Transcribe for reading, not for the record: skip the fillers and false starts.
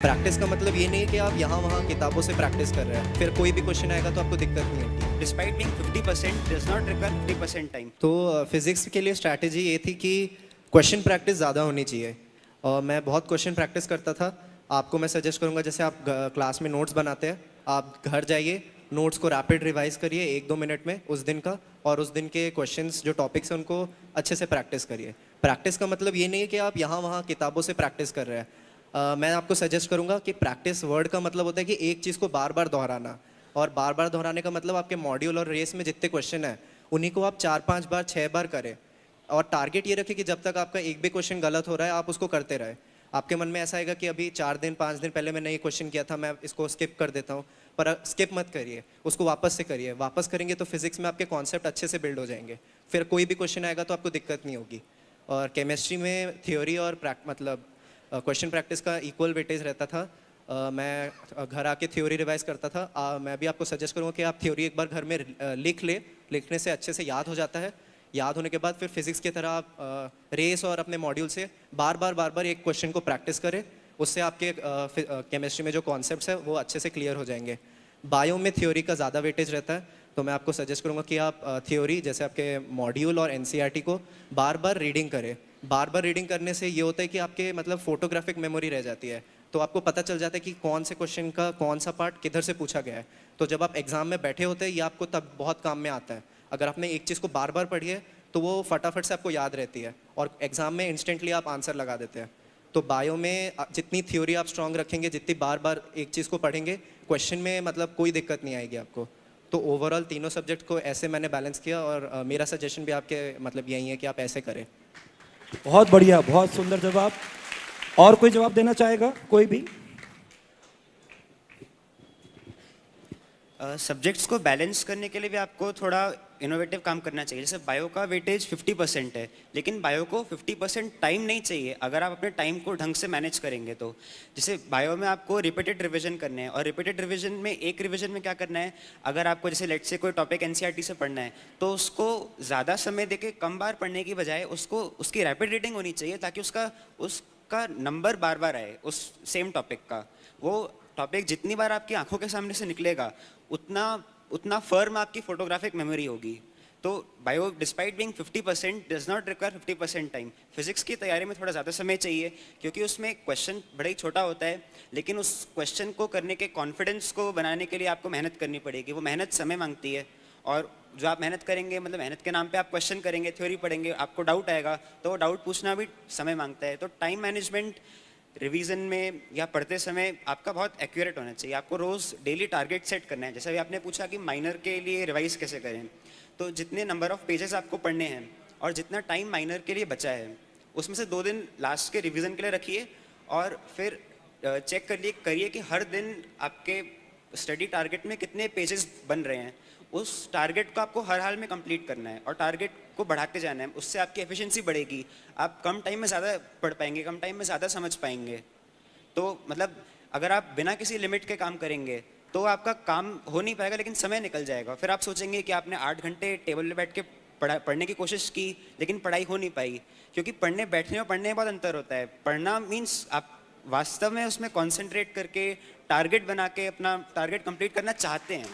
Practice का मतलब ये नहीं है कि आप यहाँ वहाँ किताबों से प्रैक्टिस कर रहे हैं, फिर कोई भी क्वेश्चन आएगा तो आपको दिक्कत नहीं होगी। Despite being 50% does not require 50% time. तो फिज़िक्स के लिए स्ट्रैटेजी ये थी कि क्वेश्चन प्रैक्टिस ज़्यादा होनी चाहिए और मैं बहुत क्वेश्चन प्रैक्टिस करता था। आपको मैं सजेस्ट करूँगा, जैसे आप क्लास में नोट्स बनाते हैं, आप घर जाइए, नोट्स को रैपिड रिवाइज करिए 1-2 मिनट में उस दिन का, और उस दिन के क्वेश्चंस जो टॉपिक्स हैं उनको अच्छे से प्रैक्टिस करिए। प्रैक्टिस का मतलब ये नहीं है कि आप यहाँ वहाँ किताबों से प्रैक्टिस कर रहे हैं। मैं आपको सजेस्ट करूँगा कि प्रैक्टिस वर्ड का मतलब होता है कि एक चीज़ को बार बार दोहराना, और बार बार दोहराने का मतलब आपके मॉड्यूल और रेस में जितने क्वेश्चन हैं उन्हीं को आप 4-5 बार 6 बार करें, और टारगेट ये रखें कि जब तक आपका एक भी क्वेश्चन गलत हो रहा है आप उसको करते रहे। आपके मन में ऐसा आएगा कि अभी 4 दिन 5 दिन पहले मैंने ये क्वेश्चन किया था, मैं इसको स्किप कर देता हूँ, पर स्किप मत करिए, उसको वापस से करिए। वापस करेंगे तो फिजिक्स में आपके कॉन्सेप्ट अच्छे से बिल्ड हो जाएंगे, फिर कोई भी क्वेश्चन आएगा तो आपको दिक्कत नहीं होगी। और केमिस्ट्री में थ्योरी और मतलब क्वेश्चन प्रैक्टिस का इक्वल वेटेज रहता था। मैं घर आके थ्योरी रिवाइज करता था। मैं भी आपको सजेस्ट करूँगा कि आप थ्योरी एक बार घर में लिख ले, लिखने से अच्छे से याद हो जाता है। याद होने के बाद फिर फिजिक्स की तरह आप रेस और अपने मॉड्यूल से बार बार एक क्वेश्चन को प्रैक्टिस करें, उससे आपके केमिस्ट्री में जो कॉन्सेप्ट्स है वो अच्छे से क्लियर हो जाएंगे। बायो में थ्योरी का ज़्यादा वेटेज रहता है, तो मैं आपको सजेस्ट करूँगा कि आप थ्योरी जैसे आपके मॉड्यूल और एनसीईआरटी को बार बार रीडिंग करें। बार बार रीडिंग करने से ये होता है कि आपके मतलब फोटोग्राफिक मेमोरी रह जाती है, तो आपको पता चल जाता है कि कौन से क्वेश्चन का कौन सा पार्ट किधर से पूछा गया है। तो जब आप एग्जाम में बैठे होते हैं ये आपको तब बहुत काम में आता है। अगर आपने एक चीज़ को बार बार पढ़ी है तो वो फटाफट से आपको याद रहती है, और एग्जाम में इंस्टेंटली आप आंसर लगा देते हैं। तो बायो में जितनी थ्योरी आप स्ट्रॉन्ग रखेंगे, जितनी बार बार एक चीज़ को पढ़ेंगे, क्वेश्चन में मतलब कोई दिक्कत नहीं आएगी आपको। तो ओवरऑल तीनों सब्जेक्ट को ऐसे मैंने बैलेंस किया, और मेरा सजेशन भी आपके मतलब यही है कि आप ऐसे करें। बहुत बढ़िया, बहुत सुंदर जवाब। और कोई जवाब देना चाहेगा? कोई भी? सब्जेक्ट्स को बैलेंस करने के लिए भी आपको थोड़ा इनोवेटिव काम करना चाहिए। जैसे बायो का वेटेज 50% है, लेकिन बायो को 50% टाइम नहीं चाहिए अगर आप अपने टाइम को ढंग से मैनेज करेंगे तो। जैसे बायो में आपको रिपीटेड रिवीजन करने हैं, और रिपीटेड रिवीजन में एक रिवीजन में क्या करना है, अगर आपको जैसे लेट से कोई टॉपिक एनसीईआरटी से पढ़ना है तो उसको ज़्यादा समय देके कम बार पढ़ने की बजाय उसको उसकी रैपिड रीडिंग होनी चाहिए, ताकि उसका नंबर बार बार आए उस सेम टॉपिक का। वो टॉपिक जितनी बार आपकी आंखों के सामने से निकलेगा उतना फर्म आपकी फोटोग्राफिक मेमोरी होगी। तो bio despite being 50% does not require 50% time. Physics की तैयारी में थोड़ा ज़्यादा समय चाहिए, क्योंकि उसमें क्वेश्चन बड़ा ही छोटा होता है, लेकिन उस क्वेश्चन को करने के कॉन्फिडेंस को बनाने के लिए आपको मेहनत करनी पड़ेगी। वो मेहनत समय मांगती है, और जो आप मेहनत करेंगे, मतलब मेहनत के नाम पे आप क्वेश्चन करेंगे, थ्योरी पढ़ेंगे, आपको डाउट आएगा, तो वो डाउट पूछना भी समय मांगता है। तो टाइम मैनेजमेंट रिवीजन में या पढ़ते समय आपका बहुत एक्यूरेट होना चाहिए। आपको रोज़ डेली टारगेट सेट करना है। जैसे अभी आपने पूछा कि माइनर के लिए रिवाइज कैसे करें, तो जितने नंबर ऑफ पेजेस आपको पढ़ने हैं और जितना टाइम माइनर के लिए बचा है, उसमें से 2 दिन लास्ट के रिवीजन के लिए रखिए, और फिर चेक करिए कि हर दिन आपके स्टडी टारगेट में कितने पेजेस बन रहे हैं। उस टारगेट को आपको हर हाल में कंप्लीट करना है, और टारगेट को बढ़ाते जाना है। उससे आपकी एफिशिएंसी बढ़ेगी, आप कम टाइम में ज़्यादा पढ़ पाएंगे, कम टाइम में ज़्यादा समझ पाएंगे। तो मतलब अगर आप बिना किसी लिमिट के काम करेंगे तो आपका काम हो नहीं पाएगा, लेकिन समय निकल जाएगा। फिर आप सोचेंगे कि आपने 8 घंटे टेबल पे बैठ के पढ़ने की कोशिश की, लेकिन पढ़ाई हो नहीं पाई। क्योंकि पढ़ने बैठने और पढ़ने में बहुत अंतर होता है। पढ़ना मीन्स आप वास्तव में उसमें कॉन्सेंट्रेट करके टारगेट बना के अपना टारगेट कंप्लीट करना चाहते हैं।